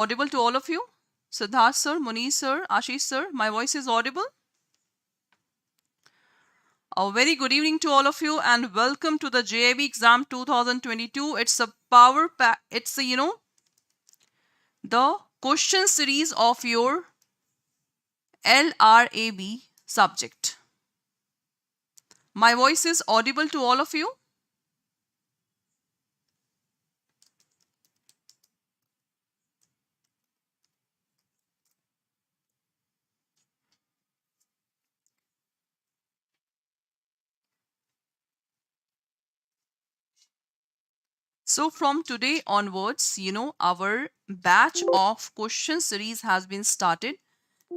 Audible to all of you? Siddharth sir, Munish sir, Ashish sir, my voice is audible? A very good evening to all of you and welcome to the JAIIB exam 2022. It's a power pack. It's the question series of your LRAB subject. My voice is audible to all of you? So from today onwards, our batch of question series has been started.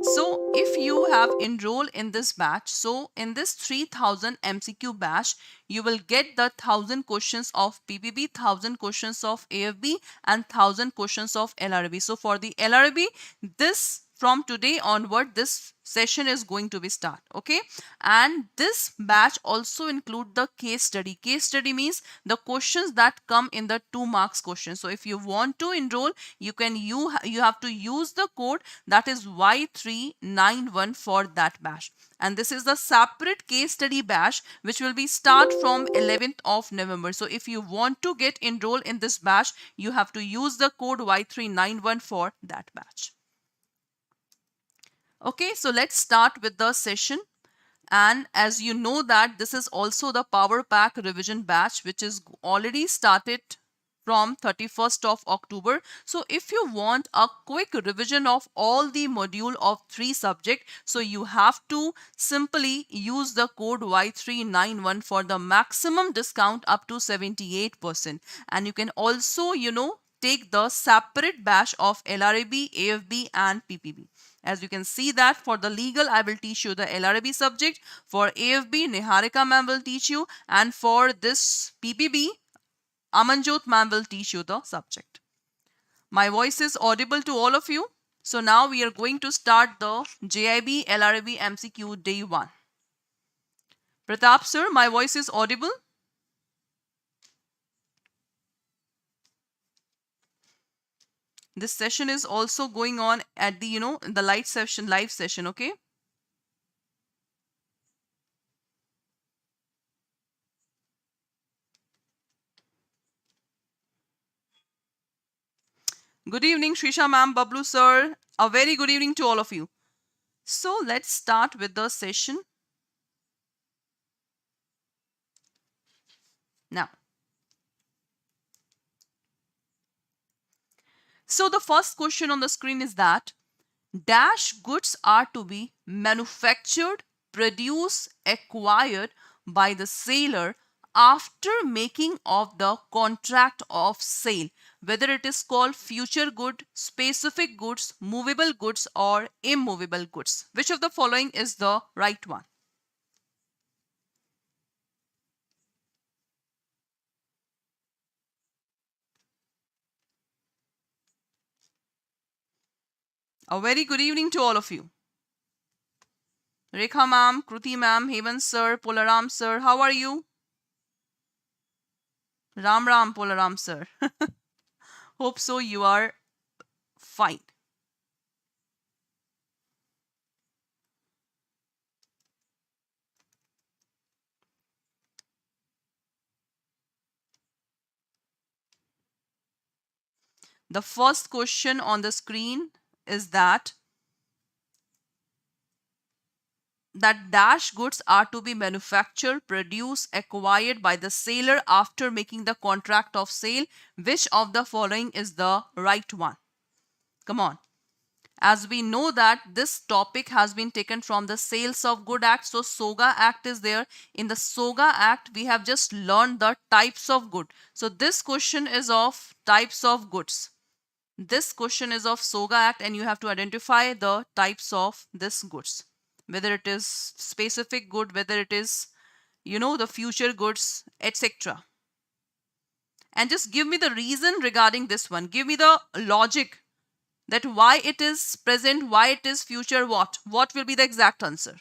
So if you have enrolled in this batch, so in this 3000 MCQ batch, you will get the 1000 questions of PPB, 1000 questions of AFB and 1000 questions of LRB. So for the LRB, this from today onward, this session is going to be start. Okay. And this batch also include the case study. Case study means the questions that come in the 2 marks question. So if you want to enroll, you have to use the code that is Y391 for that batch. And this is the separate case study batch which will be start from 11th of November. So if you want to get enrolled in this batch, you have to use the code Y391 for that batch. Okay, so let's start with the session. And as you know that this is also the Power Pack revision batch which is already started from 31st of October. So if you want a quick revision of all the module of 3 subject, so you have to simply use the code Y391 for the maximum discount up to 78%. And you can also, take the separate batch of LRB, AFB and PPB. As you can see that for the legal, I will teach you the LRB subject. For AFB, Niharika ma'am will teach you. And for this PPB, Amanjot ma'am will teach you the subject. My voice is audible to all of you. So now we are going to start the JAIIB LRB MCQ day 1. Pratap sir, my voice is audible? This session is also going on at the, the live session, okay? Good evening, Shrisha ma'am, Bablu sir. A very good evening to all of you. So let's start with the session. Now, so the first question on the screen is that dash goods are to be manufactured, produced, acquired by the seller after making of the contract of sale, whether it is called future good, specific goods, movable goods or immovable goods. Which of the following is the right one? A very good evening to all of you. Rekha ma'am, Kruti ma'am, Hemant sir, Polaram sir, how are you? Ram Ram Polaram sir. Hope so you are fine. The first question on the screen is that dash goods are to be manufactured, produced, acquired by the seller after making the contract of sale. Which of the following is the right one? Come on. As we know that this topic has been taken from the Sales of Good Act. So SOGA Act is there. In the SOGA Act, we have just learned the types of good. So this question is of types of goods. This question is of SOGA Act and you have to identify the types of this goods. Whether it is specific good, whether it is, the future goods, etc. And just give me the reason regarding this one. Give me the logic that why it is present, why it is future, what will be the exact answer?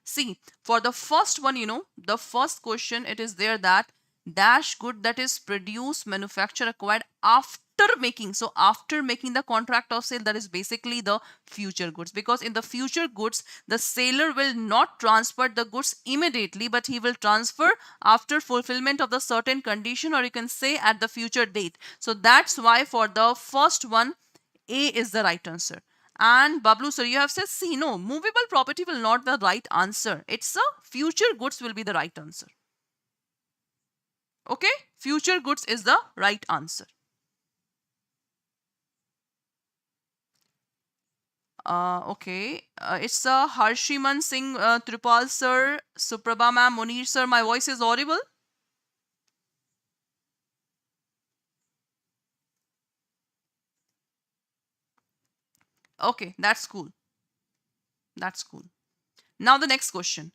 See, for the first one, the first question, it is there that dash good that is produced, manufactured, acquired after making. So after making the contract of sale, that is basically the future goods, because in the future goods, the seller will not transfer the goods immediately, but he will transfer after fulfillment of the certain condition, or you can say at the future date. So that's why for the first one, A is the right answer. And Bablu sir, you have said C. No, movable property will not the right answer. It's a future goods will be the right answer. Okay, future goods is the right answer. Okay, it's Harshiman Singh, Tripal sir, Suprabha ma'am, Munir sir. My voice is audible. Okay, that's cool. That's cool. Now the next question.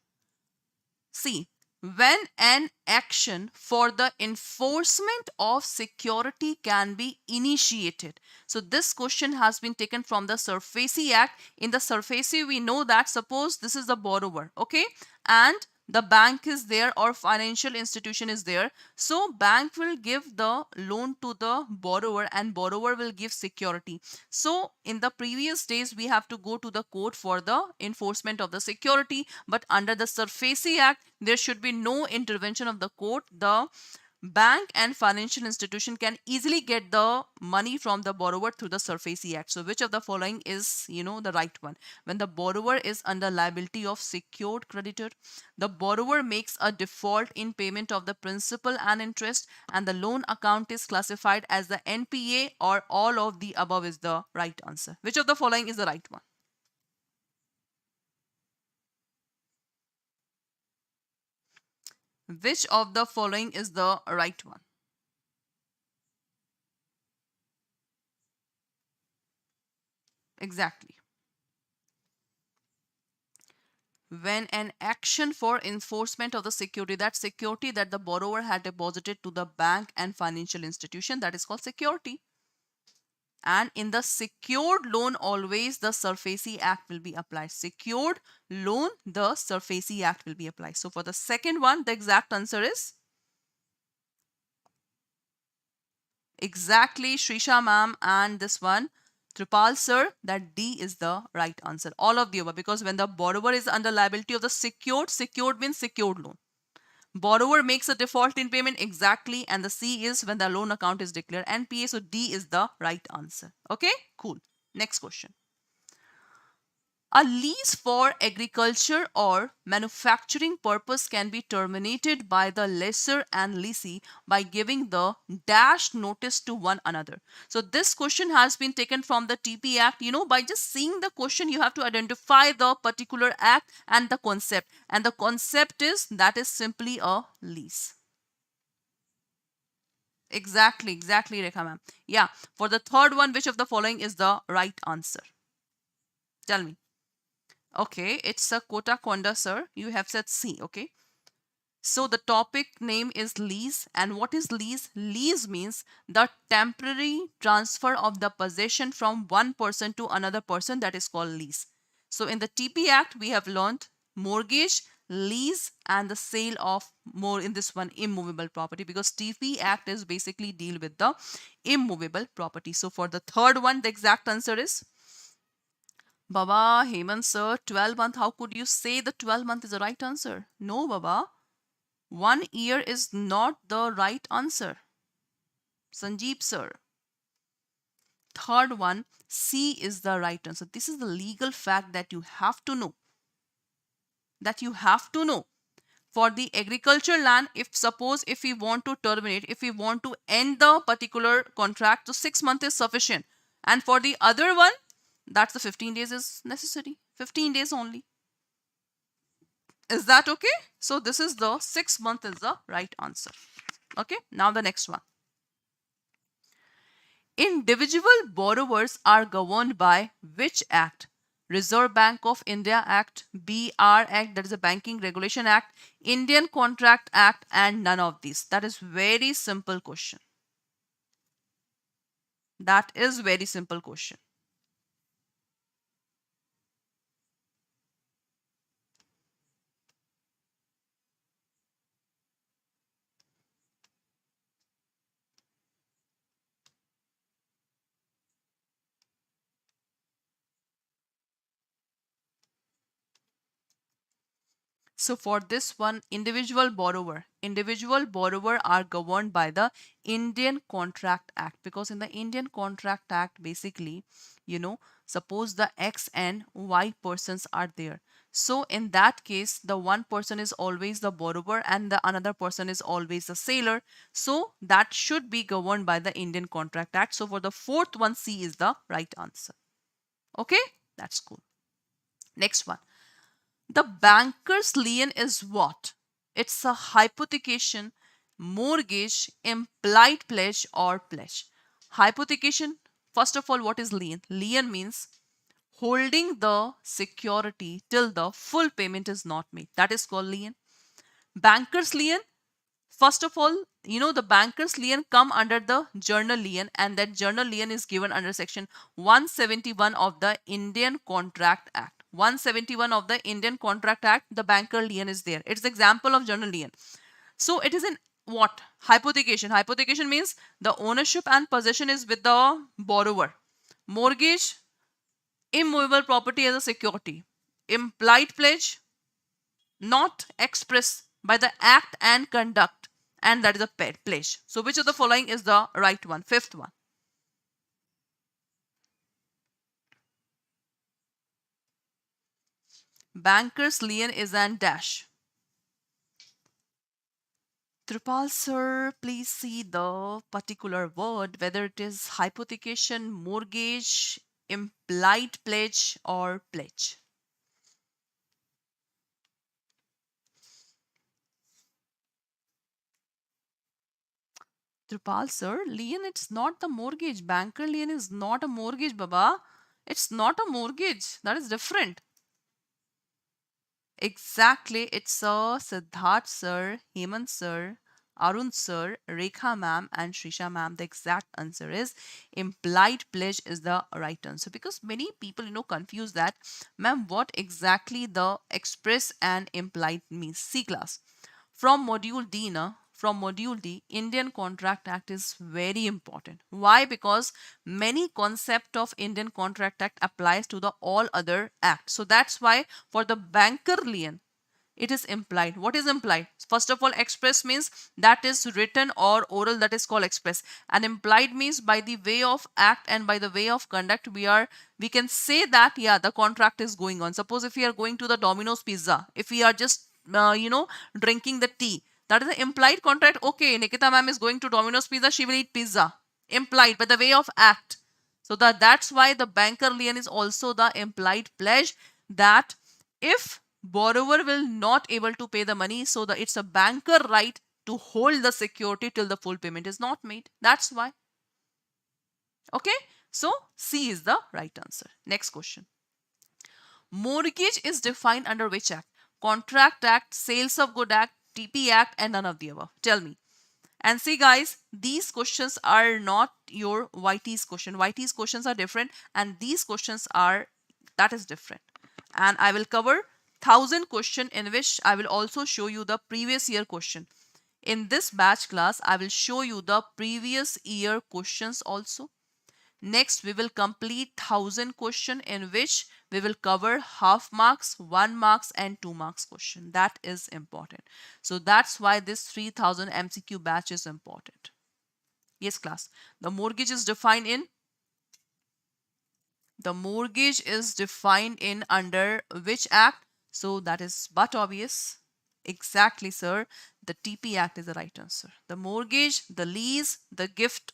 See, when an action for the enforcement of security can be initiated. So this question has been taken from the SURFACI Act. In the SURFACI, we know that suppose this is the borrower, okay, and the bank is there or financial institution is there. So bank will give the loan to the borrower and borrower will give security. So in the previous days, we have to go to the court for the enforcement of the security, but under the SURFACI Act, there should be no intervention of the court. The bank and financial institution can easily get the money from the borrower through the SURFACI Act. So which of the following is, the right one? When the borrower is under liability of secured creditor, the borrower makes a default in payment of the principal and interest, and the loan account is classified as the NPA, or all of the above is the right answer. Which of the following is the right one? Which of the following is the right one? Exactly. When an action for enforcement of the security, that security that the borrower had deposited to the bank and financial institution, that is called security. And in the secured loan, always the SURFACI Act will be applied. Secured loan, the SURFACI Act will be applied. So for the second one, the exact answer is exactly Shrisha ma'am, and this one Tripal sir, that D is the right answer. All of the above, because when the borrower is under liability of the secured means secured loan. Borrower makes a default in payment, exactly, and the C is when the loan account is declared NPA. So D is the right answer. Okay, cool. Next question. A lease for agriculture or manufacturing purpose can be terminated by the lessor and lessee by giving the dash notice to one another. So this question has been taken from the TP Act. By just seeing the question, you have to identify the particular act and the concept. And the concept is that is simply a lease. Exactly, Rekha ma'am. Yeah, for the third one, which of the following is the right answer? Tell me. Okay, it's a Kota Konda, sir. You have said C, okay? So the topic name is lease. And what is lease? Lease means the temporary transfer of the possession from one person to another person, that is called lease. So in the TP Act, we have learned mortgage, lease, and the sale of more in this one immovable property, because TP Act is basically deal with the immovable property. So for the third one, the exact answer is Baba, Hemant sir, 12 month. How could you say the 12 month is the right answer? No, Baba. 1 year is not the right answer. Sanjeev sir. Third one, C is the right answer. This is the legal fact that you have to know. For the agriculture land, if we want to terminate, if we want to end the particular contract, so 6 months is sufficient. And for the other one, that's the 15 days is necessary. 15 days only. Is that okay? So this is the 6 month is the right answer. Okay, now the next one. Individual borrowers are governed by which act? Reserve Bank of India Act, BR Act, that is a Banking Regulation Act, Indian Contract Act, and none of these. That is very simple question. That is very simple question. So for this one, individual borrower are governed by the Indian Contract Act, because in the Indian Contract Act, basically, you know, suppose the X and Y persons are there. So in that case, the one person is always the borrower and the another person is always the seller. So that should be governed by the Indian Contract Act. So for the fourth one, C is the right answer. Okay, that's cool. Next one. The banker's lien is what? It's a hypothecation, mortgage, implied pledge, or pledge. Hypothecation, first of all, what is lien? Lien means holding the security till the full payment is not made. That is called lien. Banker's lien, first of all, the banker's lien come under the journal lien, and that journal lien is given under section 171 of the Indian Contract Act. 171 of the Indian Contract Act, the banker lien is there. It's the example of journal lien. So it is in what? Hypothecation. Hypothecation means the ownership and possession is with the borrower. Mortgage, immovable property as a security. Implied pledge, not expressed by the act and conduct, and that is a pledge. So which of the following is the right one? Fifth one. Banker's lien is an dash. Tripal sir, please see the particular word, whether it is hypothecation, mortgage, implied pledge, or pledge. Tripal sir, lien, it's not the mortgage. Banker lien is not a mortgage, Baba. It's not a mortgage. That is different. Exactly, it's Siddharth sir, Hemant sir, Arun sir, Rekha ma'am, and Shrisha ma'am. The exact answer is implied pledge is the right answer, because many people confuse that. Ma'am, what exactly the express and implied means? C class. From module D, from module D, Indian Contract Act is very important. Why? Because many concept of Indian Contract Act applies to the all other acts. So that's why for the banker lien, it is implied. What is implied? First of all, express means that is written or oral, that is called express. And implied means by the way of act and by the way of conduct, we can say that, yeah, the contract is going on. Suppose if we are going to the Domino's Pizza, if we are just drinking the tea, that is the implied contract. Okay, Nikita ma'am is going to Domino's Pizza, she will eat pizza. Implied by the way of act. So that's why the banker lien is also the implied pledge, that if borrower will not able to pay the money, so that it's a banker right to hold the security till the full payment is not made. That's why. Okay, so C is the right answer. Next question. Mortgage is defined under which act? Contract Act, Sales of Good Act, TP Act, and none of the above. Tell me. And see guys, these questions are not your YT's question. YT's questions are different, and these questions are, that is different. And I will cover 1000 question, in which I will also show you the previous year question. In this batch class, I will show you the previous year questions also. Next, we will complete 1000 question, in which we will cover half marks, 1 marks, and 2 marks question. That is important. So that's why this 3000 MCQ batch is important. Yes, class. The mortgage is defined in under which act? So that is but obvious. Exactly, sir. The TP Act is the right answer. The mortgage, the lease, the gift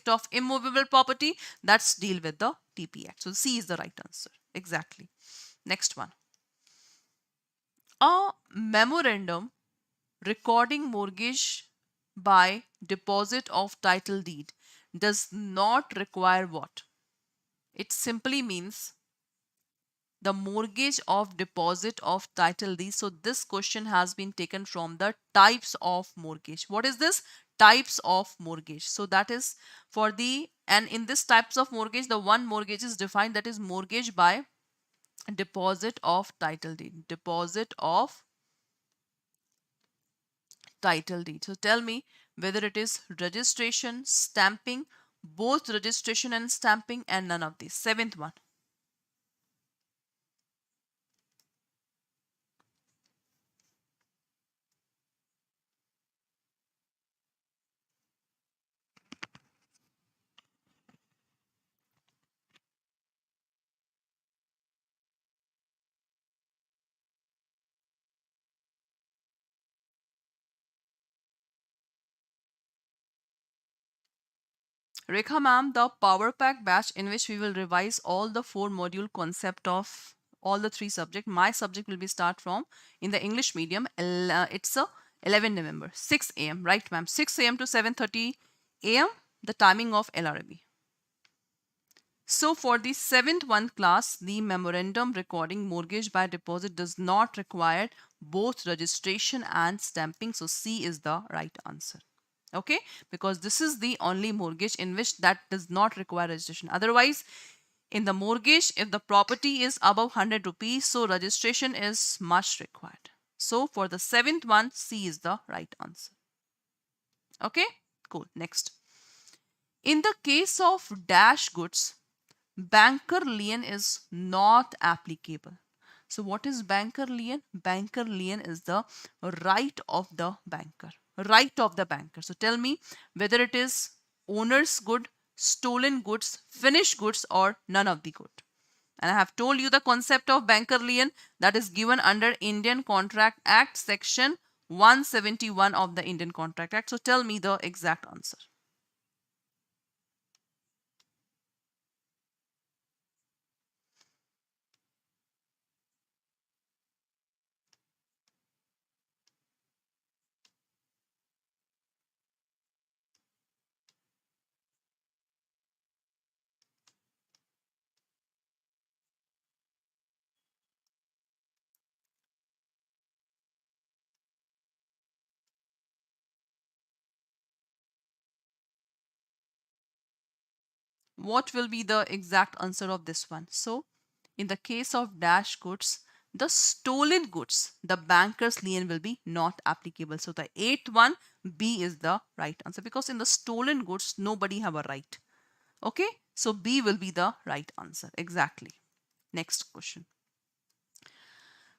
of immovable property, that's deal with the TP Act. So C is the right answer. Exactly. Next one. A memorandum recording mortgage by deposit of title deed does not require what? It simply means the mortgage of deposit of title deed. So this question has been taken from the types of mortgage. What is this? Types of mortgage. So that is for the, and in this types of mortgage, the one mortgage is defined, that is mortgage by deposit of title deed. Deposit of title deed. So tell me whether it is registration, stamping, both registration and stamping, and none of these. Seventh one. Rekha ma'am, the Power Pack batch in which we will revise all the 4 module concept of all the 3 subjects. My subject will be start from in the English medium. It's a 11 November, 6 a.m. Right, ma'am? 6 a.m. to 7:30 a.m. the timing of LRB. So for the 7th one class, the memorandum recording mortgage by deposit does not require both registration and stamping. So C is the right answer. Okay, because this is the only mortgage in which that does not require registration. Otherwise, in the mortgage, if the property is above 100 rupees, so registration is much required. So for the 7th one, C is the right answer. Okay, cool. Next. In the case of dash goods, banker lien is not applicable. So what is banker lien? Banker lien is the right of the banker. Right of the banker. So tell me whether it is owner's good, stolen goods, finished goods, or none of the good. And I have told you the concept of banker lien that is given under Indian Contract Act section 171 of the Indian Contract Act. So tell me the exact answer. What will be the exact answer of this one? So, in the case of dash goods, the stolen goods, the banker's lien will be not applicable. So, the 8th one, B is the right answer because in the stolen goods, nobody have a right. Okay, so B will be the right answer. Exactly. Next question.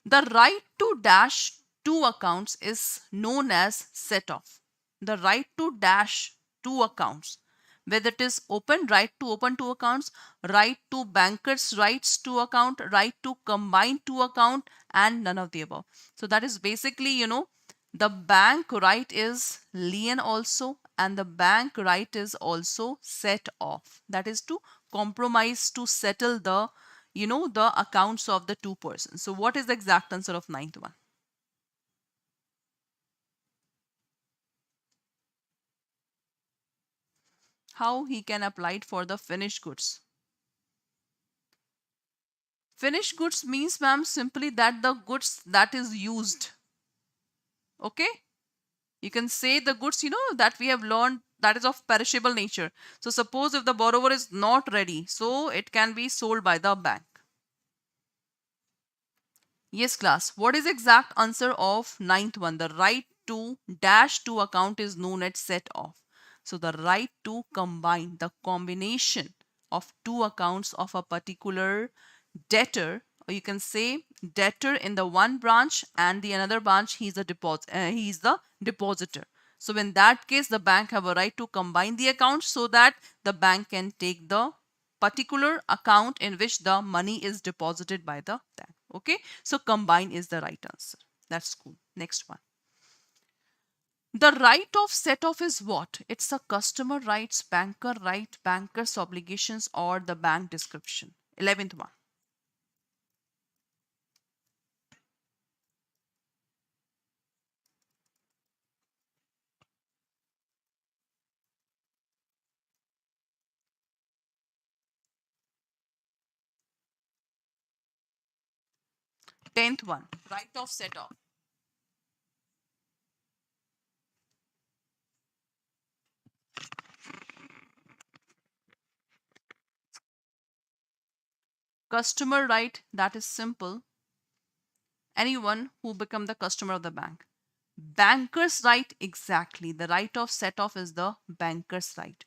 The right to dash two accounts is known as set off. The right to dash two accounts, whether it is right to open two accounts, right to bankers' rights to account, right to combine two account, and none of the above. So that is basically, the bank right is lien also, and the bank right is also set off. That is to compromise to settle the accounts of the two persons. So what is the exact answer of 9th one? How he can apply it for the finished goods? Finished goods means, ma'am, simply that the goods that is used. Okay? You can say the goods, that we have learned that is of perishable nature. So suppose if the borrower is not ready, so it can be sold by the bank. Yes, class. What is exact answer of 9th one? The right to dash to account is known as set off. So the right to combine the combination of two accounts of a particular debtor, or you can say debtor in the one branch and the another branch he's the depositor. So in that case, the bank have a right to combine the accounts so that the bank can take the particular account in which the money is deposited by the bank. Okay, so combine is the right answer. That's cool. Next one. The right of set off is what? It's a customer rights, banker right, banker's obligations, or the bank description. 11th one. 10th one. Right of set off. Customer right, that is simple. Anyone who become the customer of the bank. Banker's right, exactly. The right of set off is the banker's right.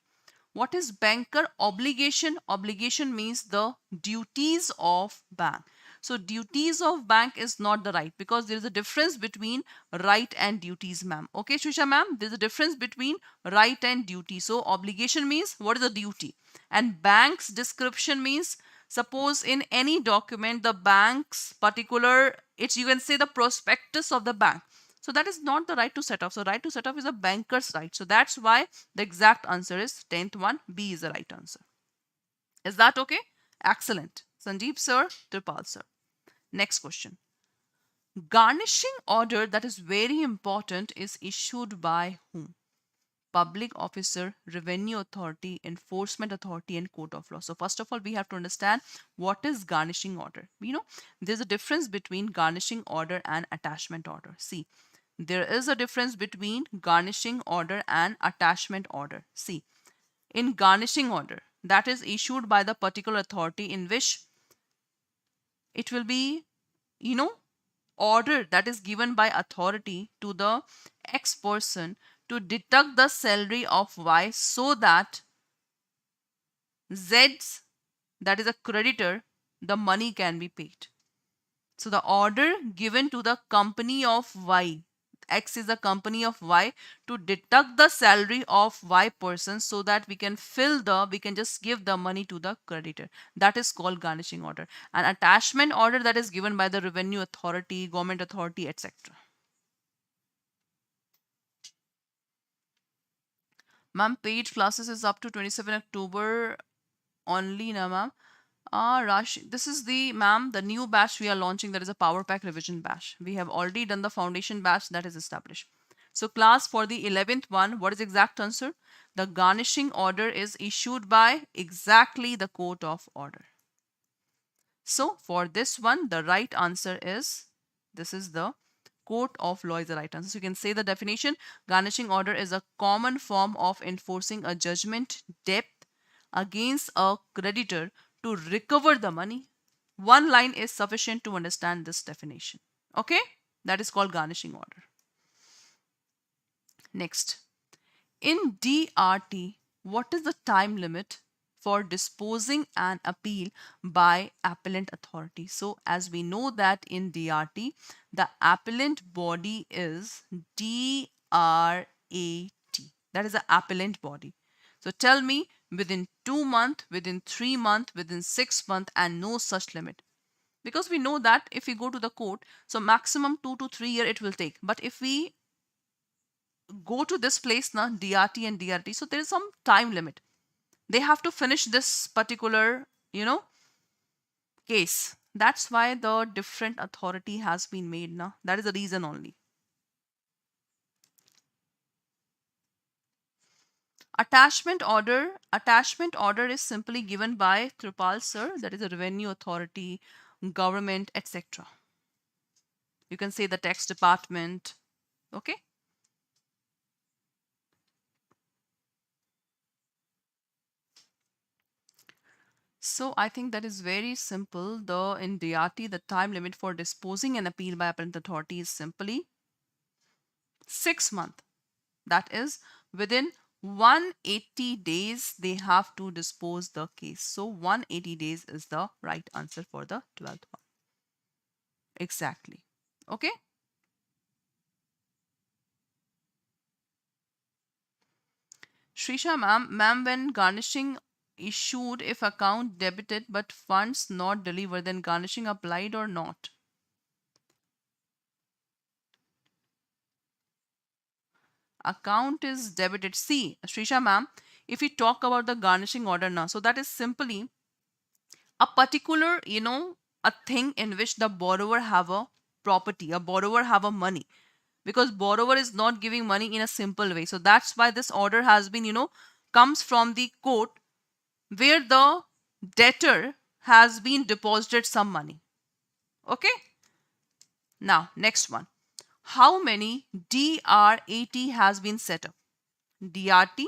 What is banker obligation? Obligation means the duties of bank. So duties of bank is not the right because there is a difference between right and duties, ma'am. Okay, Shusha ma'am, there's a difference between right and duty. So obligation means what is the duty? And bank's description means suppose in any document the bank's particular, it's you can say the prospectus of the bank. So that is not the right to set off. So right to set off is a banker's right. So that's why the exact answer is 10th one. B is the right answer. Is that okay? Excellent. Sandeep sir, Tripal sir. Next question. Garnishing order that is very important is issued by whom? Public officer, revenue authority, enforcement authority, and court of law. So first of all, we have to understand what is garnishing order. There's a difference between garnishing order and attachment order. See, there is a difference between garnishing order and attachment order. See, in garnishing order, that is issued by the particular authority in which it will be, order that is given by authority to the X person to deduct the salary of Y so that Z's, that is a creditor, the money can be paid. So the order given to the company of Y, X is a company of Y, to deduct the salary of Y person so that we can just give the money to the creditor. That is called garnishing order. An attachment order that is given by the revenue authority, government authority, etc. Ma'am, paid classes is up to 27 October only na ma'am. Rash, this is the new batch we are launching. That is a Power Pack revision batch. We have already done the foundation batch that is established. So class for the 11th one, what is exact answer? The garnishing order is issued by exactly the court of order. So for this one, the right answer is, this is the court of law is the right answer. So you can say the definition: garnishing order is a common form of enforcing a judgment debt against a creditor to recover the money. One line is sufficient to understand this definition. Okay, that is called garnishing order. Next, in DRT, what is the time limit for disposing an appeal by appellate authority? So as we know that in DRT, the appellant body is DRAT. That is the appellant body. So tell me, within 2 months, within 3 months, within 6 months, and no such limit. Because we know that if we go to the court, so maximum 2 to 3 years it will take. But if we go to this place now, DRT and DRT, so there is some time limit. They have to finish this particular, case. That's why the different authority has been made now. That is the reason only. Attachment order is simply given by Tripal sir, that is a revenue authority, government, etc. You can say the tax department. Okay. So I think that is very simple. In DRT, the time limit for disposing an appeal by appellate authority is simply 6 months. That is, within 180 days they have to dispose the case. So 180 days is the right answer for the 12th one. Exactly. Okay. Shrisha ma'am, when garnishing issued, if account debited but funds not delivered, then garnishing applied or not? Account is debited. See, Shrisha ma'am, if we talk about the garnishing order now, so that is simply a particular, a thing in which the borrower have a property, a borrower have a money, because borrower is not giving money in a simple way. So that's why this order has been, comes from the court where the debtor has been deposited some money. Okay. Now, next one. How many DRAT has been set up? DRT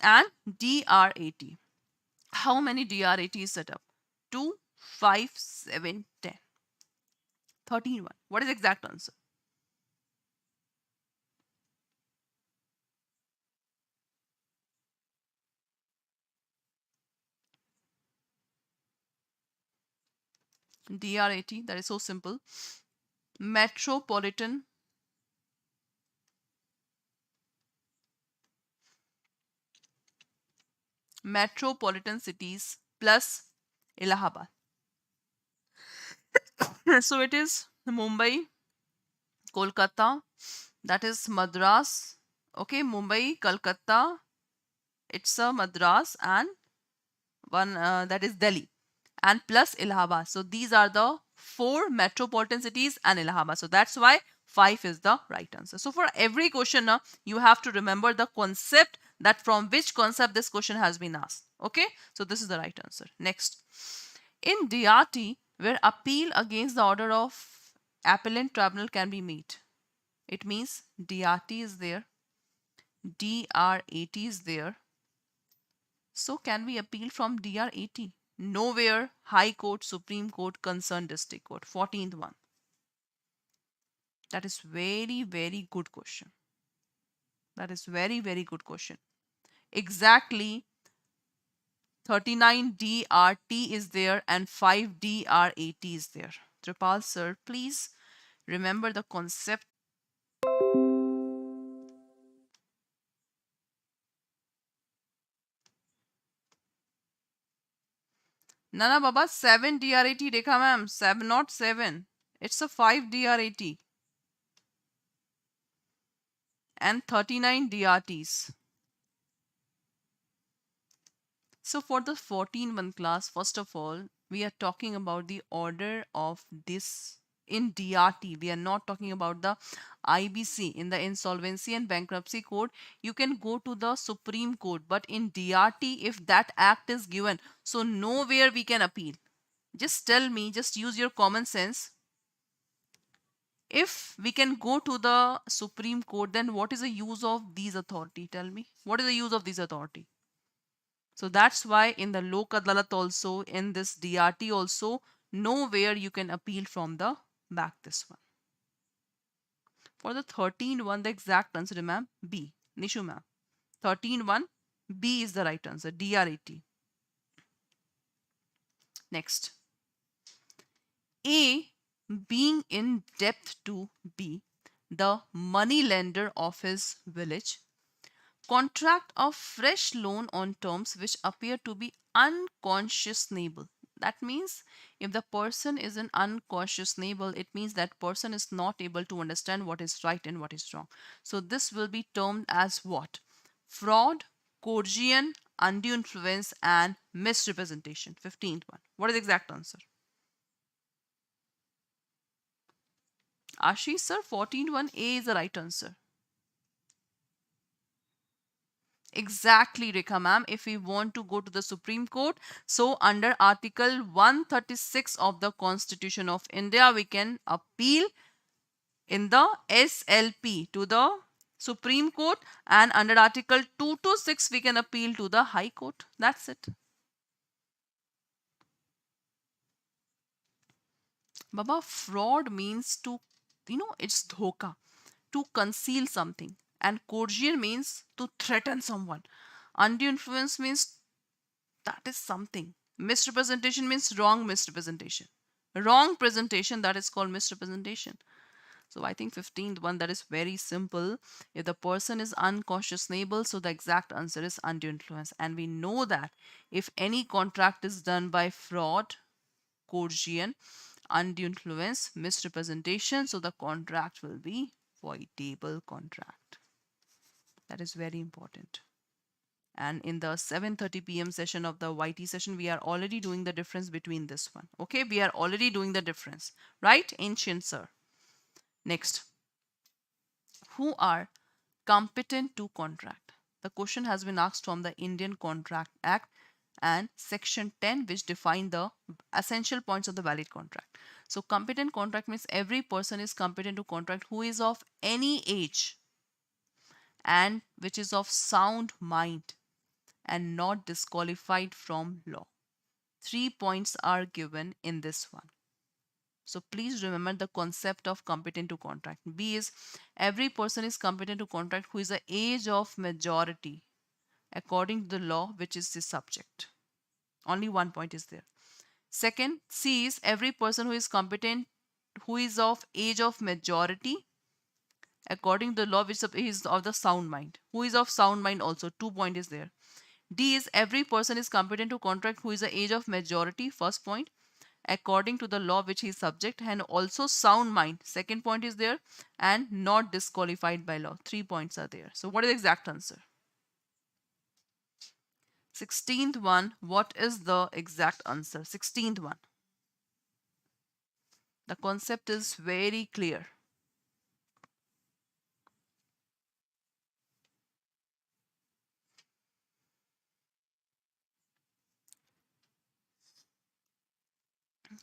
and DRAT. How many DRAT is set up? 2, 5, 7, 10. 13 one. What is the exact answer? DRAT, that is so simple. Metropolitan cities plus Allahabad. So it is Mumbai, Kolkata, that is Madras. Okay, Mumbai, Kolkata, it's a Madras, and one that is Delhi, and plus Allahabad. So these are the four metropolitan cities and Allahabad. So that's why 5 is the right answer. So for every question, you have to remember the concept, that from which concept this question has been asked. Okay, so this is the right answer. Next, in DRT, where appeal against the order of appellate tribunal can be made, it means DRT is there, DRAT is there. So can we appeal from DRAT? Nowhere. High Court, Supreme Court, concerned district court. 14th one. That is very, very good question. That is very, very good question. Exactly 39 DRT is there and 5 DRAT is there. Tripal sir, please remember the concept. Nana Baba, 7 DRAT Rekha ma'am, 7 not 7. It's a 5 DRAT and 39 DRTs. So for the 14-1 class, first of all, we are talking about the order of this in DRT. We are not talking about the IBC. In the Insolvency and Bankruptcy Code, you can go to the Supreme Court. But in DRT, if that act is given, so nowhere we can appeal. Just tell me, just use your common sense. If we can go to the Supreme Court, then what is the use of these authority? Tell me. What is the use of this authority? So that's why in the Lok Adalat also, in this DRT also, nowhere you can appeal from the back this one. For the 13-1, the exact answer, ma'am, B. Nishu ma'am. 13-1, B is the right answer, DRAT. Next. A being in debt to B, the money lender of his village, contract a fresh loan on terms which appear to be unconscionable. That means if the person is an unconscionable, it means that person is not able to understand what is right and what is wrong. So this will be termed as what? Fraud, coercion, undue influence, and misrepresentation. 15th one. What is the exact answer? Ashish sir, 14-1, A is the right answer. Exactly, Rekha ma'am. If we want to go to the Supreme Court, so under Article 136 of the Constitution of India, we can appeal in the SLP to the Supreme Court, and under Article 226 we can appeal to the High Court. That's it. Baba, fraud means to, it's dhoka, to conceal something. And coercion means to threaten someone. Undue influence means that is something. Misrepresentation means wrong misrepresentation. Wrong presentation, that is called misrepresentation. So I think 15th one, that is very simple. If the person is unconscionable, so the exact answer is undue influence. And we know that if any contract is done by fraud, coercion, undue influence, misrepresentation, so the contract will be voidable contract. That is very important. And in the 7:30 p.m. session of the YT session, we are already doing the difference between this one. Okay, we are already doing the difference, right? Ancient sir. Next, who are competent to contract? The question has been asked from the Indian Contract Act and section 10, which define the essential points of the valid contract. So competent contract means every person is competent to contract who is of any age and which is of sound mind and not disqualified from law. 3 points are given in this one. So please remember the concept of competent to contract. B is every person is competent to contract who is the age of majority according to the law which is the subject. Only 1 point is there. Second, C is every person who is competent who is of age of majority according to the law which is of the sound mind. Who is of sound mind also, 2 point is there. D is every person is competent to contract who is the age of majority, first point. according to the law which he is subject, and also sound mind. Second point is there, and not disqualified by law. 3 points are there. So what is the exact answer? 16th one, what is the exact answer? 16th one. The concept is very clear.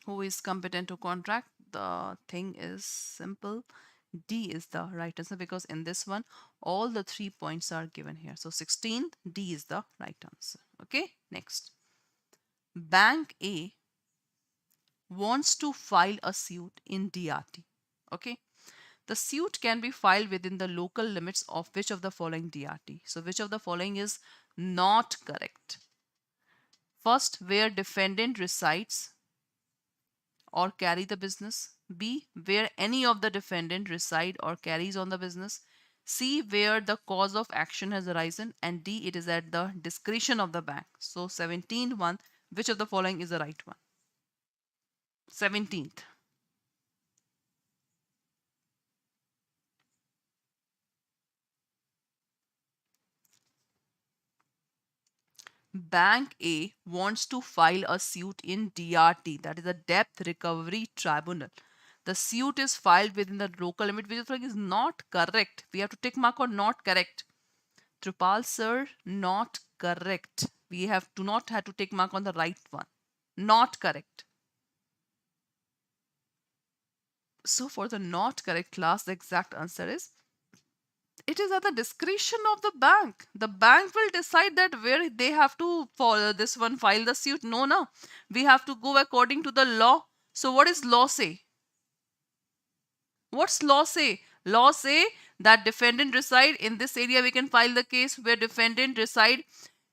Who is competent to contract? The thing is simple. D is the right answer, because in this one all the 3 points are given here. So 16th, D is the right answer. Okay, next. Bank A wants to file a suit in DRT. Okay, the suit can be filed within the local limits of which of the following DRT? So which of the following is not correct? First, where defendant resides or carry the business. B, where any of the defendant reside or carries on the business. C, where the cause of action has arisen. And D, it is at the discretion of the bank. So 17th one, which of the following is the right one? 17th. Bank A wants to file a suit in DRT, that is a Debt Recovery Tribunal. The suit is filed within the local limit, which is not correct. We have to tick mark on not correct. Trupal sir, not correct. We do not have to take mark on the right one. Not correct. So for the not correct class, the exact answer is, it is at the discretion of the bank. The bank will decide that where they have to follow this one, file the suit. No. We have to go according to the law. So what is law say? What's law say? Law say that defendant reside in this area, we can file the case. Where defendant reside,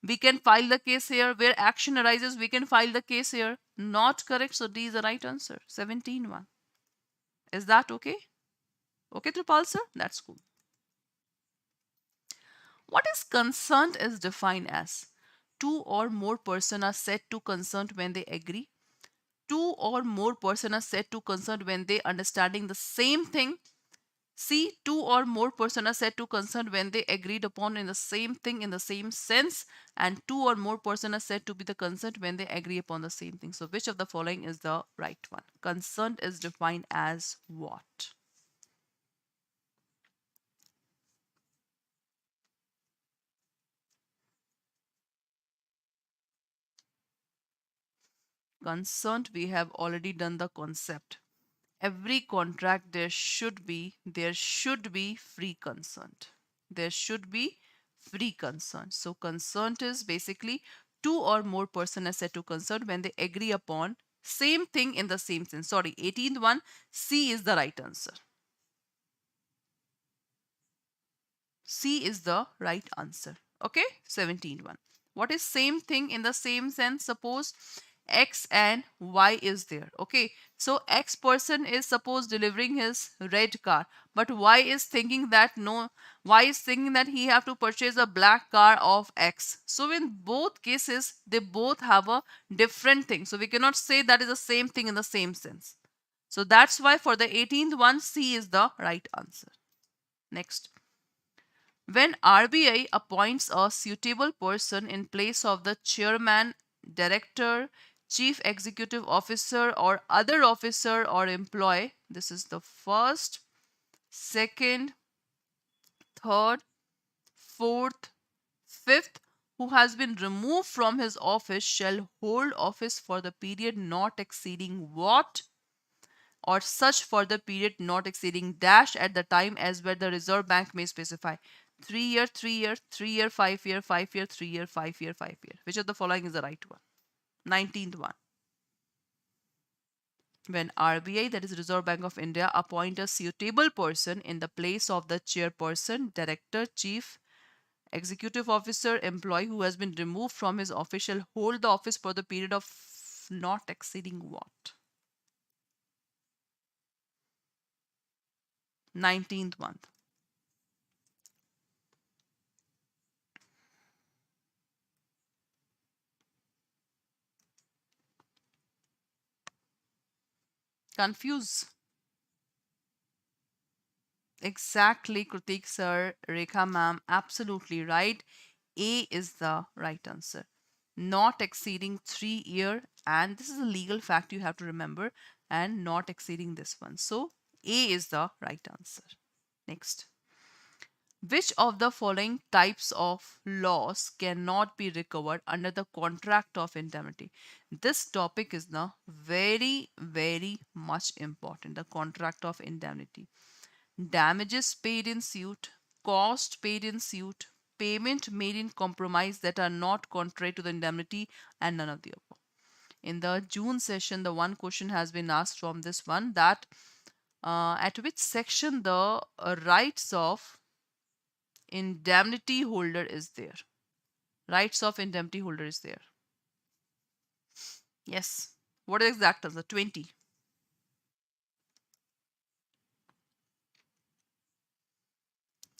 we can file the case here. Where action arises, we can file the case here. Not correct. So D is the right answer. 17 one. Is that okay? Okay, Tripal sir? That's cool. What is consent is defined as two or more persons are said to consent when they agree. Two or more persons are said to consent when they understanding the same thing. C, two or more persons are said to consent when they agreed upon in the same thing in the same sense. And two or more persons are said to be the consent when they agree upon the same thing. So which of the following is the right one? Consent is defined as what? Consent, we have already done the concept. Every contract there should be free consent. There should be free consent. So consent is basically two or more persons are said to consent when they agree upon same thing in the same sense. Sorry, 18th one, C is the right answer. C is the right answer. Okay, 17th one. What is same thing in the same sense? Suppose X and Y is there. Okay, so X person is suppose delivering his red car, but Y is thinking that no, Y is thinking that he have to purchase a black car of X. So in both cases, they both have a different thing. So we cannot say that is the same thing in the same sense. So that's why for the 18th one, C is the right answer. Next. When RBI appoints a suitable person in place of the chairman, director, chief executive officer, or other officer or employee, this is the first, second, third, fourth, fifth, who has been removed from his office shall hold office for the period not exceeding what? Or such for the period not exceeding dash at the time as where the Reserve Bank may specify. 3 year, 3 year, 3 year, 5 year, 5 year, 3 year, 5 year, 5 year. Which of the following is the right one? 19th one. When RBI, that is Reserve Bank of India, appoint a suitable person in the place of the chairperson, director, chief, executive officer, employee who has been removed from his office shall hold the office for the period of not exceeding what? 19th one. Confuse. Exactly, Kritik sir, Rekha ma'am, absolutely right. A is the right answer. Not exceeding 3 year, and this is a legal fact you have to remember, and not exceeding this one. So A is the right answer. Next. Which of the following types of loss cannot be recovered under the contract of indemnity? This topic is now very, very much important. The contract of indemnity. Damages paid in suit, cost paid in suit, payment made in compromise that are not contrary to the indemnity, and none of the above. In the June session, the one question has been asked from this one, that at which section the rights of indemnity holder is there. Rights of indemnity holder is there. Yes. What is the exact answer? 20.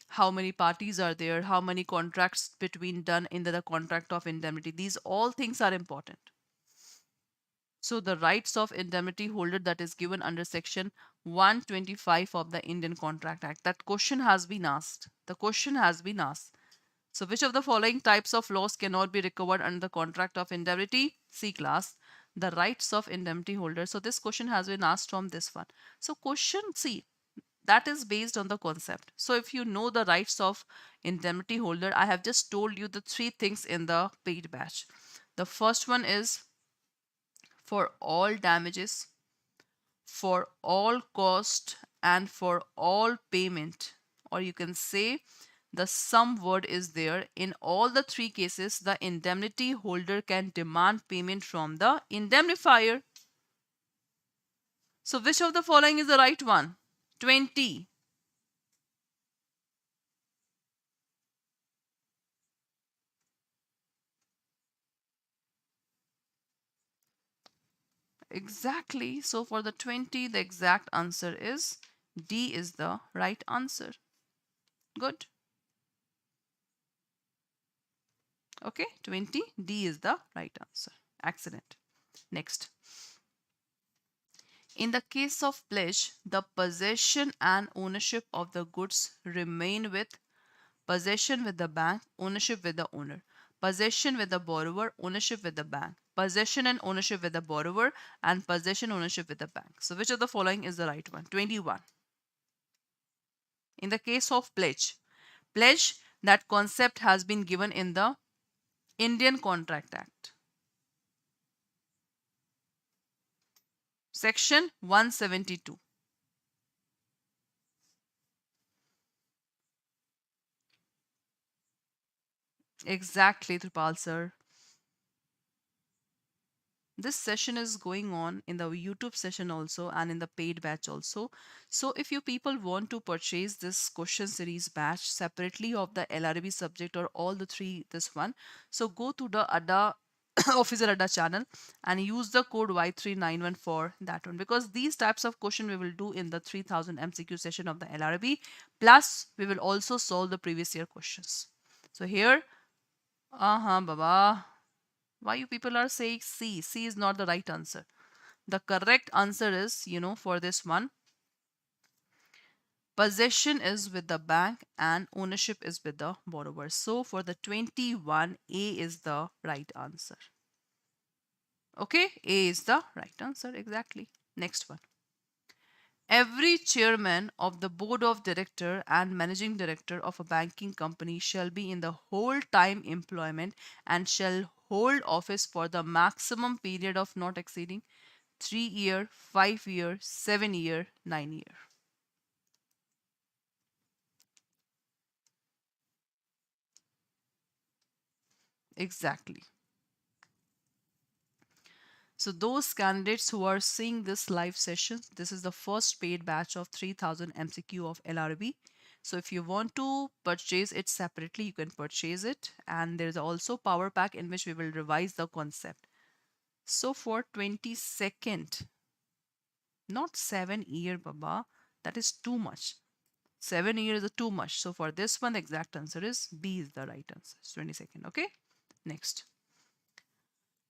How many parties are there? How many contracts between done in the contract of indemnity? These all things are important. So the rights of indemnity holder that is given under section 125 of the Indian Contract Act. That question has been asked. The question has been asked. So which of the following types of loss cannot be recovered under the contract of indemnity? C class. The rights of indemnity holder. So this question has been asked from this one. So question C, that is based on the concept. So if you know the rights of indemnity holder, I have just told you the three things in the paid batch. The first one is for all damages, for all cost, and for all payment, or you can say the sum word is there. In all the three cases, the indemnity holder can demand payment from the indemnifier. So which of the following is the right one? 20. Exactly. So for the 20, the exact answer is D is the right answer. Good. Okay, 20. D is the right answer. Excellent. Next. In the case of pledge, the possession and ownership of the goods remain with possession with the bank, ownership with the owner. Possession with the borrower, ownership with the bank. Possession and ownership with the borrower, and possession ownership with the bank. So which of the following is the right one? 21. In the case of pledge, that concept has been given in the Indian Contract Act. Section 172. Exactly, Tripal sir. This session is going on in the YouTube session also and in the paid batch also. So if you people want to purchase this question series batch separately of the LRB subject or all the three, this one, so go to the Adda Officer Adda channel and use the code Y3914 for that one, because these types of question we will do in the 3000 MCQ session of the LRB, plus we will also solve the previous year questions. So here, baba, why you people are saying C? C is not the right answer. The correct answer is, for this one, possession is with the bank and ownership is with the borrower. So for the 21, A is the right answer. Okay, A is the right answer. Exactly. Next one. Every chairman of the board of director and managing director of a banking company shall be in the whole time employment and shall hold office for the maximum period of not exceeding 3 year, 5 year, 7 year, 9 year. Exactly. So those candidates who are seeing this live session, this is the first paid batch of 3000 MCQ of LRB. So if you want to purchase it separately, you can purchase it. And there's also power pack in which we will revise the concept. So for 22nd, not 7 year, Baba, that is too much. 7 years is too much. So for this one, the exact answer is B is the right answer. 22nd. Okay. Next.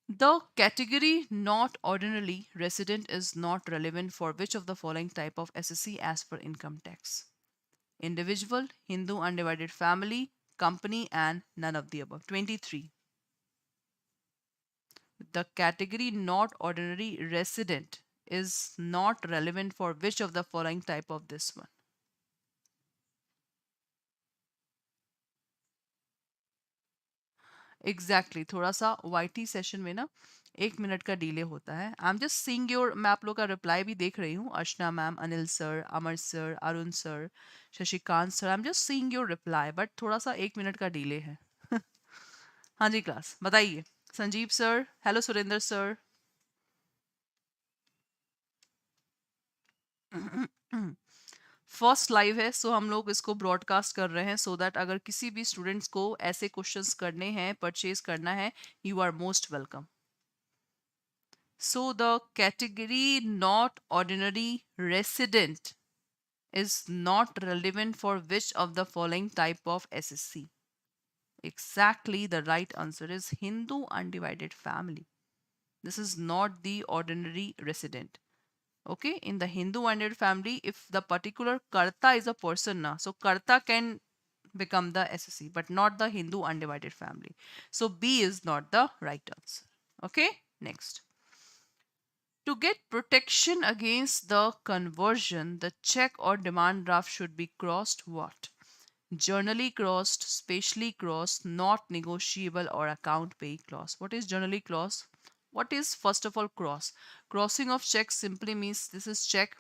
The category not ordinarily resident is not relevant for which of the following type of assessee as per income tax? Individual, Hindu undivided family, company, and none of the above. 23. The category not ordinary resident is not relevant for which of the following type of this one? Exactly थोड़ा सा YT session में ना 1 minute का delay होता है. I am just seeing your, मैं आप लोग का रिप्लाई भी देख रही हूँ. Archana ma'am, Anil sir, Amar sir, Arun sir, Shashikant sir, I am just seeing your reply, but थोड़ा सा 1 मिनट का डिले है. हाँ जी क्लास बताइए. Sanjeev sir, hello Surendra sir. First live है, सो हम लोग इसको ब्रॉडकास्ट कर रहे हैं सो दैट अगर किसी भी स्टूडेंट्स को ऐसे क्वेश्चंस करने हैं, परचेज करना है, you are most welcome. So the category not ordinary resident is not relevant for which of the following type of SSC? Exactly, the right answer is Hindu undivided family. This is not the ordinary resident. Okay, in the Hindu undivided family, if the particular karta is a person, na, so karta can become the SSC, but not the Hindu undivided family. So B is not the right answer. Okay, next. To get protection against the conversion, the check or demand draft should be crossed what? Journally crossed, specially crossed, not negotiable, or account pay clause. What is journally crossed? What is first of all cross? Crossing of check simply means this is check.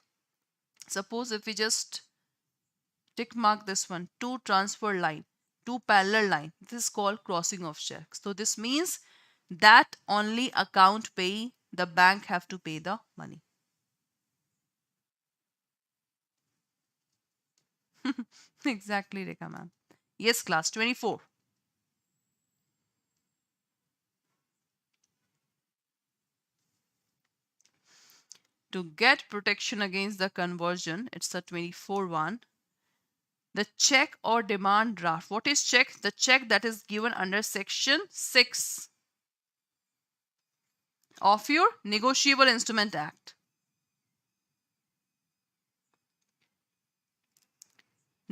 Suppose if we just tick mark this one, two transfer line, two parallel line, this is called crossing of checks. So this means that only account pay, the bank have to pay the money. Exactly, Rekha ma'am. Yes, class 24. To get protection against the conversion, it's the 24 one. The check or demand draft. What is check? The check that is given under section 6 of your Negotiable Instrument Act.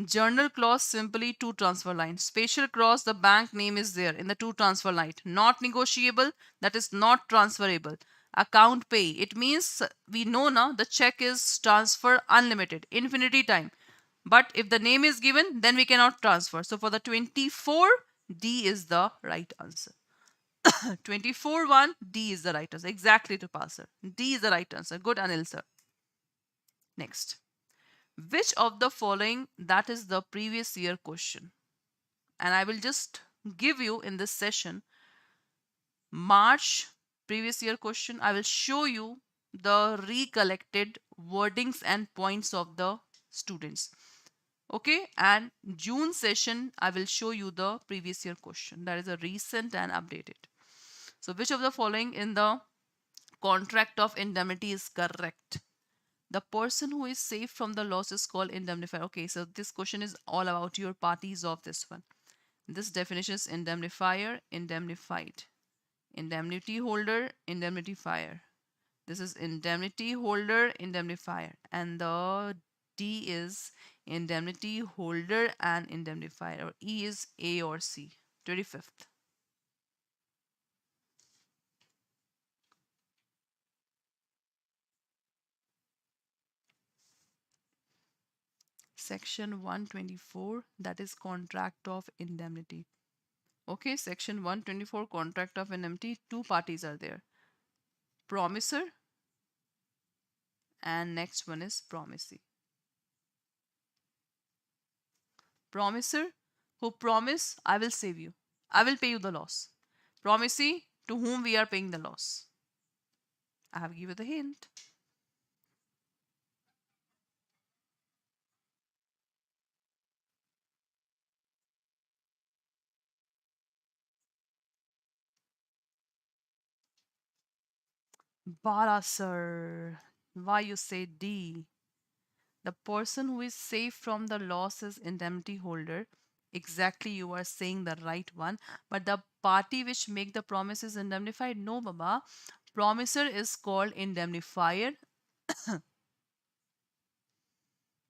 Journal clause simply two transfer line. Special clause, the bank name is there in the two transfer line. Not negotiable, that is not transferable. Account pay, it means we know now the check is transfer unlimited, infinity time. But if the name is given, then we cannot transfer. So for the 24, D is the right answer. 24 1, D is the right answer. Exactly to pass, sir. D is the right answer. Good, Anil sir. Next. Which of the following, that is the previous year question. And I will just give you in this session March previous year question. I will show you the recollected wordings and points of the students. Okay, and June session I will show you the previous year question, that is a recent and updated. So which of the following in the contract of indemnity is correct? The person who is safe from the loss is called indemnifier. Okay, so this question is all about your parties of this one. This definition is indemnifier, indemnified, indemnity holder, indemnifier. This is indemnity holder, indemnifier, and the D is indemnity holder and indemnifier, or E is A or C. 25th. Section 124, that is contract of indemnity. Okay, section 124, contract of indemnity, two parties are there. Promisor and next one is promisee. Promisor, who promise, I will save you, I will pay you the loss. Promisee, to whom we are paying the loss. I have given the hint. Bara sir, why you say D? The person who is safe from the loss is indemnity holder. Exactly, you are saying the right one. But the party which make the promise is indemnified. No, Baba. Promisor is called indemnifier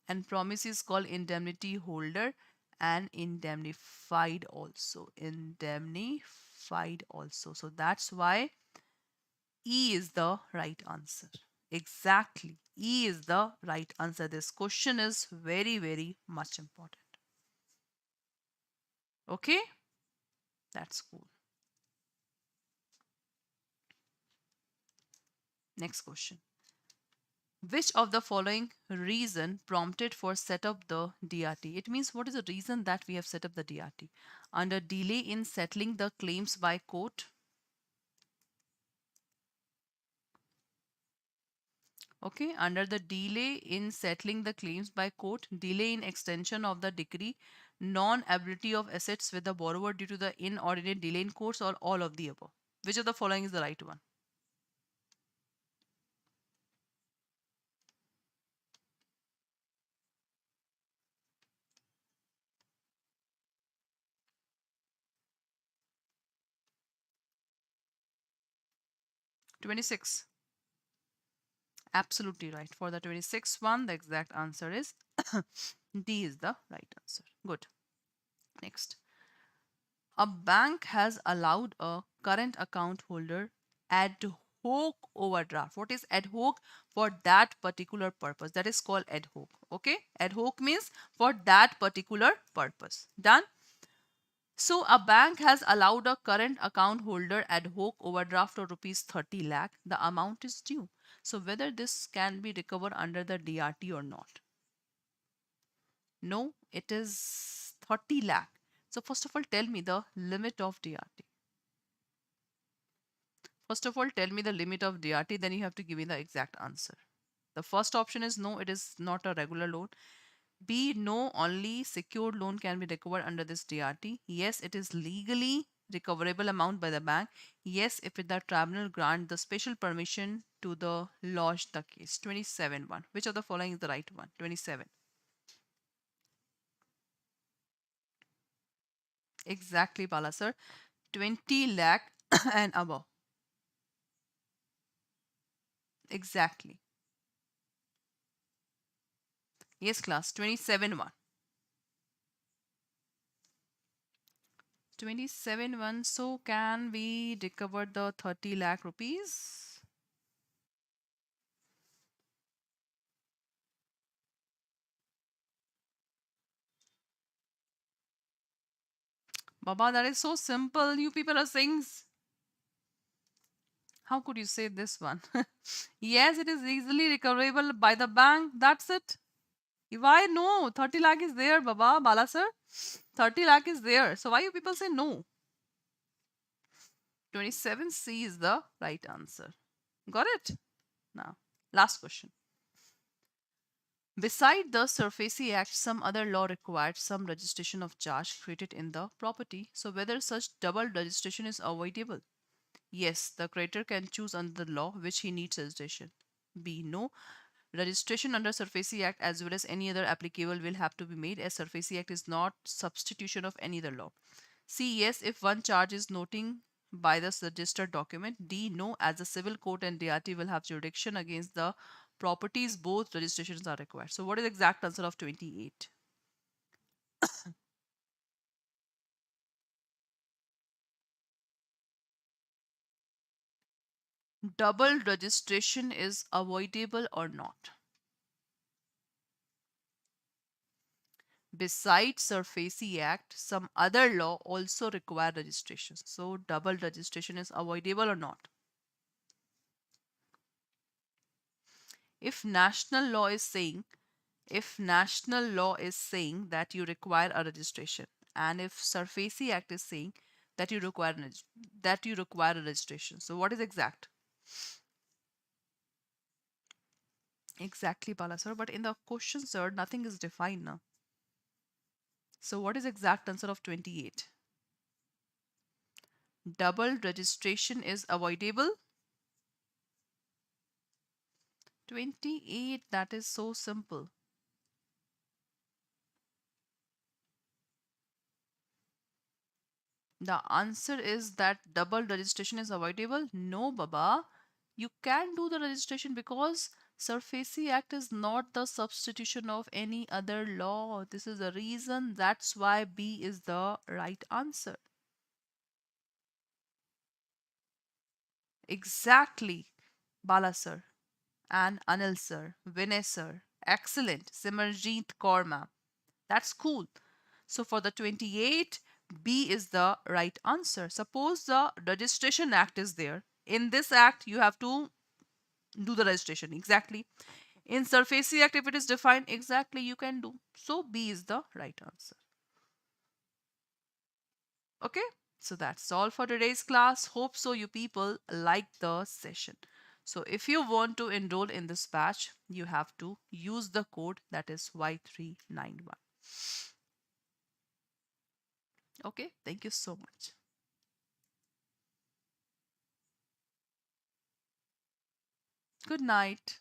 and promise is called indemnity holder and indemnified also. Indemnified also. So that's why E is the right answer. Exactly. E is the right answer. This question is very, very much important. Okay? That's cool. Next question. Which of the following reason prompted for set up the DRT? It means what is the reason that we have set up the DRT? Under delay in settling the claims by court. Okay, under the delay in settling the claims by court, delay in extension of the decree, non-ability of assets with the borrower due to the inordinate delay in courts, or all of the above. Which of the following is the right one? 26. Absolutely right. For the 26th one, the exact answer is D is the right answer. Good. Next. A bank has allowed a current account holder ad hoc overdraft. What is ad hoc? For that particular purpose. That is called ad hoc. Okay. Ad hoc means for that particular purpose. Done. So a bank has allowed a current account holder ad hoc overdraft of rupees 30 lakh. The amount is due. So whether this can be recovered under the DRT or not. No, it is 30 lakh. So first of all, tell me the limit of DRT. First of all, tell me the limit of DRT, then you have to give me the exact answer. The first option is no, it is not a regular loan. B, no, only secured loan can be recovered under this DRT. Yes, it is legally recoverable amount by the bank. Yes, if the tribunal grant the special permission to the lodge the case. 27-1. Which of the following is the right one? 27. Exactly, Bala sir. 20 lakh and above. Exactly. Yes, class. 27-1. 27-1. So can we recover the 30 lakh rupees? Baba, that is so simple. You people are saying, how could you say this one? Yes, it is easily recoverable by the bank. That's it. Why no? 30 lakh is there, Baba, Bala sir. 30 lakh is there. So why you people say no? 27C is the right answer. Got it? Now, last question. Beside the Surface Act, some other law required some registration of charge created in the property. So whether such double registration is avoidable? Yes, the creditor can choose under the law which he needs registration. B, no. Registration under Surface Act as well as any other applicable will have to be made, as Surface Act is not substitution of any other law. C, yes, if one charge is noting by the registered document. D, no, as the civil court and DRT will have jurisdiction against the properties, both registrations are required. So what is the exact answer of 28? Double registration is avoidable or not? Besides Surface Act, some other law also require registration. So double registration is avoidable or not? If national law is saying, that you require a registration, and if Surface Act is saying that you require a registration, so what is exact? Exactly, Bala sir. But in the question, sir, nothing is defined now. So what is exact answer of 28? Double registration is avoidable. 28, that is so simple. The answer is that double registration is avoidable. No, Baba. You can do the registration because Surface Act is not the substitution of any other law. This is the reason. That's why B is the right answer. Exactly, Bala sir and Anil sir, Vinay sir. Excellent. Simarjeet Kaur ma'am. That's cool. So for the 28, B is the right answer. Suppose the Registration Act is there. In this act, you have to do the registration. Exactly. In Surface Act, if it is defined, exactly you can do. So B is the right answer. Okay. So that's all for today's class. Hope so you people like the session. So if you want to enroll in this batch, you have to use the code that is Y391. Okay. Thank you so much. Good night.